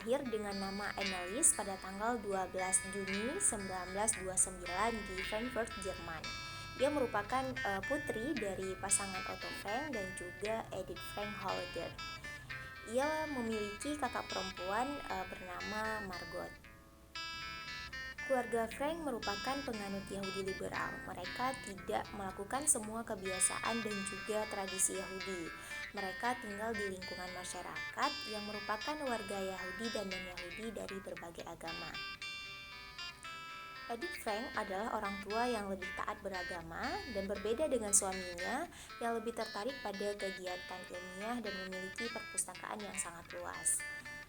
lahir dengan nama Annelies pada tanggal 12 Juni 1929 di Frankfurt, Jerman. Dia merupakan putri dari pasangan Otto Frank dan juga Edith Frank Holder. Ia memiliki kakak perempuan bernama Margot. Keluarga Frank merupakan penganut Yahudi liberal. Mereka tidak melakukan semua kebiasaan dan juga tradisi Yahudi. Mereka tinggal di lingkungan masyarakat yang merupakan warga Yahudi dan non-Yahudi dari berbagai agama. Edith Frank adalah orang tua yang lebih taat beragama dan berbeda dengan suaminya yang lebih tertarik pada kegiatan ilmiah dan memiliki perpustakaan yang sangat luas.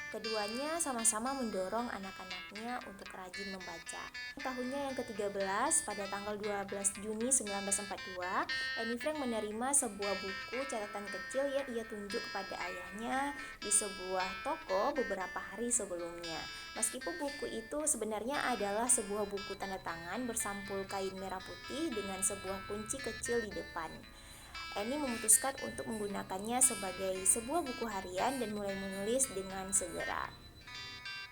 Keduanya sama-sama mendorong anak-anaknya untuk rajin membaca. Tahunnya yang ke-13, pada tanggal 12 Juni 1942, Anne Frank menerima sebuah buku catatan kecil yang ia tunjuk kepada ayahnya di sebuah toko beberapa hari sebelumnya. Meskipun buku itu sebenarnya adalah sebuah buku tanda tangan bersampul kain merah putih dengan sebuah kunci kecil di depan. Annie memutuskan untuk menggunakannya sebagai sebuah buku harian dan mulai menulis dengan segera.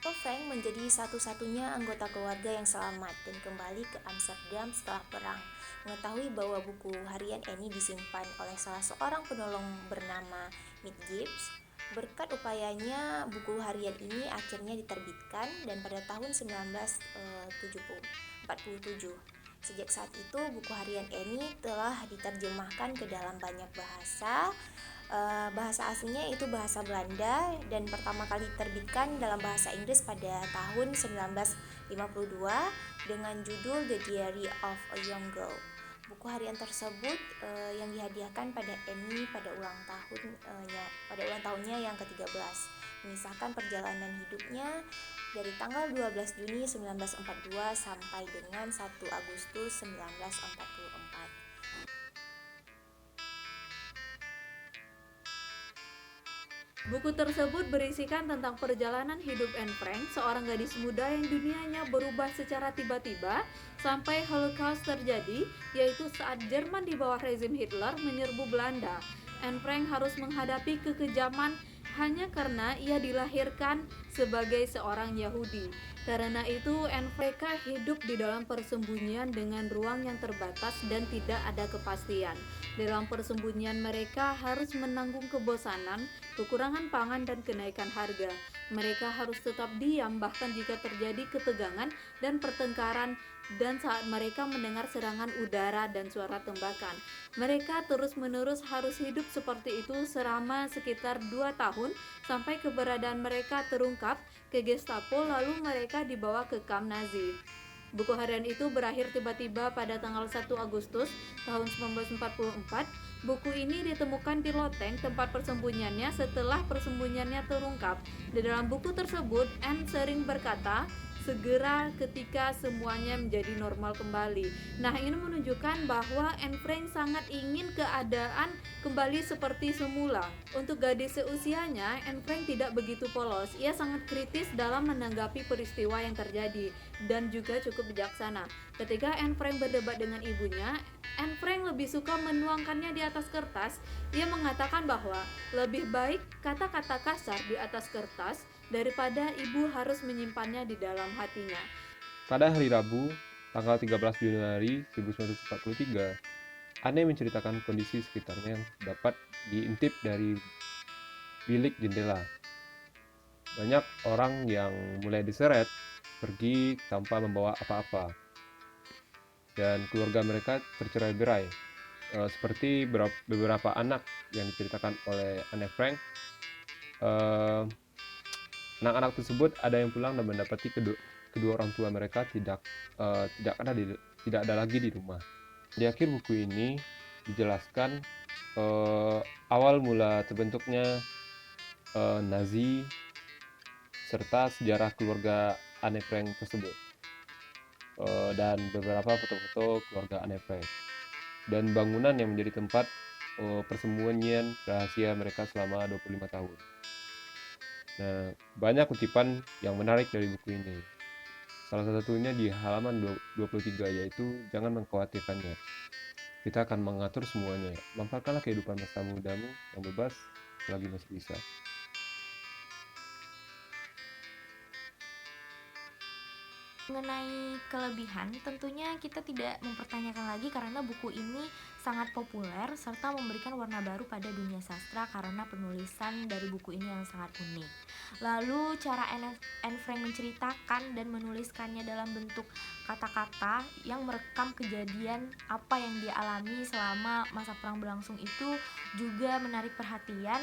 Otto Frank menjadi satu-satunya anggota keluarga yang selamat dan kembali ke Amsterdam setelah perang. Mengetahui bahwa buku harian Annie disimpan oleh salah seorang penolong bernama Mick Gibbs, berkat upayanya buku harian ini akhirnya diterbitkan dan pada tahun 1947. Sejak saat itu, buku harian Annie telah diterjemahkan ke dalam banyak bahasa. Bahasa aslinya itu bahasa Belanda dan pertama kali diterbitkan dalam bahasa Inggris pada tahun 1952 dengan judul The Diary of a Young Girl. Buku harian tersebut yang dihadiahkan pada Annie pada ulang tahunnya yang ke-13, mengisahkan perjalanan hidupnya dari tanggal 12 Juni 1942 sampai dengan 1 Agustus 1944. Buku tersebut berisikan tentang perjalanan hidup Anne Frank, seorang gadis muda yang dunianya berubah secara tiba-tiba sampai Holocaust terjadi, yaitu saat Jerman di bawah rezim Hitler menyerbu Belanda. Anne Frank harus menghadapi kekejaman hanya karena ia dilahirkan sebagai seorang Yahudi. Karena itu, Anne Frank hidup di dalam persembunyian dengan ruang yang terbatas dan tidak ada kepastian. Dalam persembunyian mereka harus menanggung kebosanan, kekurangan pangan dan kenaikan harga. Mereka harus tetap diam bahkan jika terjadi ketegangan dan pertengkaran, dan saat mereka mendengar serangan udara dan suara tembakan. Mereka terus-menerus harus hidup seperti itu selama sekitar 2 tahun sampai keberadaan mereka terungkap ke Gestapo lalu mereka dibawa ke kamp Nazi. Buku harian itu berakhir tiba-tiba pada tanggal 1 Agustus tahun 1944. Buku ini ditemukan di loteng tempat persembunyiannya setelah persembunyiannya terungkap. Di dalam buku tersebut, Anne sering berkata, segera ketika semuanya menjadi normal kembali. Nah, ini menunjukkan bahwa Anne Frank sangat ingin keadaan kembali seperti semula. Untuk gadis seusianya, Anne Frank tidak begitu polos. Ia sangat kritis dalam menanggapi peristiwa yang terjadi dan juga cukup bijaksana. Ketika Anne Frank berdebat dengan ibunya, Anne Frank lebih suka menuangkannya di atas kertas. Ia mengatakan bahwa lebih baik kata-kata kasar di atas kertas daripada ibu harus menyimpannya di dalam hatinya. Pada hari Rabu, tanggal 13 Januari 1943, Anne menceritakan kondisi sekitarnya yang dapat diintip dari bilik jendela. Banyak orang yang mulai diseret pergi tanpa membawa apa-apa, dan keluarga mereka tercerai-berai. Seperti beberapa anak yang diceritakan oleh Anne Frank, anak-anak tersebut ada yang pulang dan mendapati kedua orang tua mereka tidak ada lagi di rumah. Di akhir buku ini dijelaskan awal mula terbentuknya Nazi serta sejarah keluarga Anne Frank tersebut, dan beberapa foto-foto keluarga Anne Frank dan bangunan yang menjadi tempat persembunyian rahasia mereka selama 25 tahun. Nah, banyak kutipan yang menarik dari buku ini. Salah satunya di halaman 23, yaitu jangan mengkhawatirkannya. Kita akan mengatur semuanya. Manfaatkanlah kehidupan masa mudamu yang bebas selagi masih bisa. Mengenai kelebihan, tentunya kita tidak mempertanyakan lagi karena buku ini sangat populer serta memberikan warna baru pada dunia sastra karena penulisan dari buku ini yang sangat unik. Lalu cara Anne Frank menceritakan dan menuliskannya dalam bentuk kata-kata yang merekam kejadian apa yang dia alami selama masa perang berlangsung itu juga menarik perhatian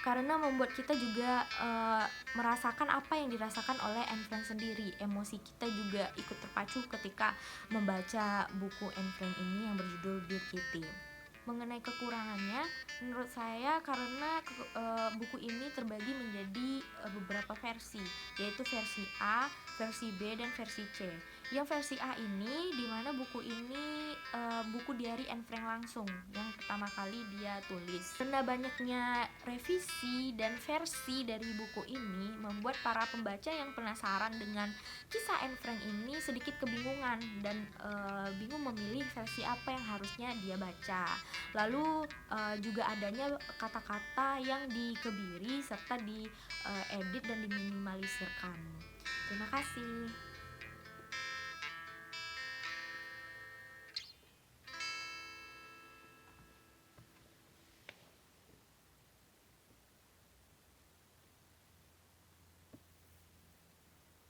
karena membuat kita juga merasakan apa yang dirasakan oleh Anne Frank sendiri. Emosi kita juga ikut terpacu ketika membaca buku Anne Frank ini yang berjudul Dear Kitty. Mengenai kekurangannya, menurut saya karena buku ini terbagi menjadi beberapa versi, yaitu versi A, versi B, dan versi C. Yang versi A ini dimana buku ini buku diari Anne Frank langsung yang pertama kali dia tulis. Karena banyaknya revisi dan versi dari buku ini membuat para pembaca yang penasaran dengan kisah Anne Frank ini sedikit kebingungan dan bingung memilih versi apa yang harusnya dia baca. Lalu juga adanya kata-kata yang dikebiri serta diedit dan diminimalisirkan. Terima kasih.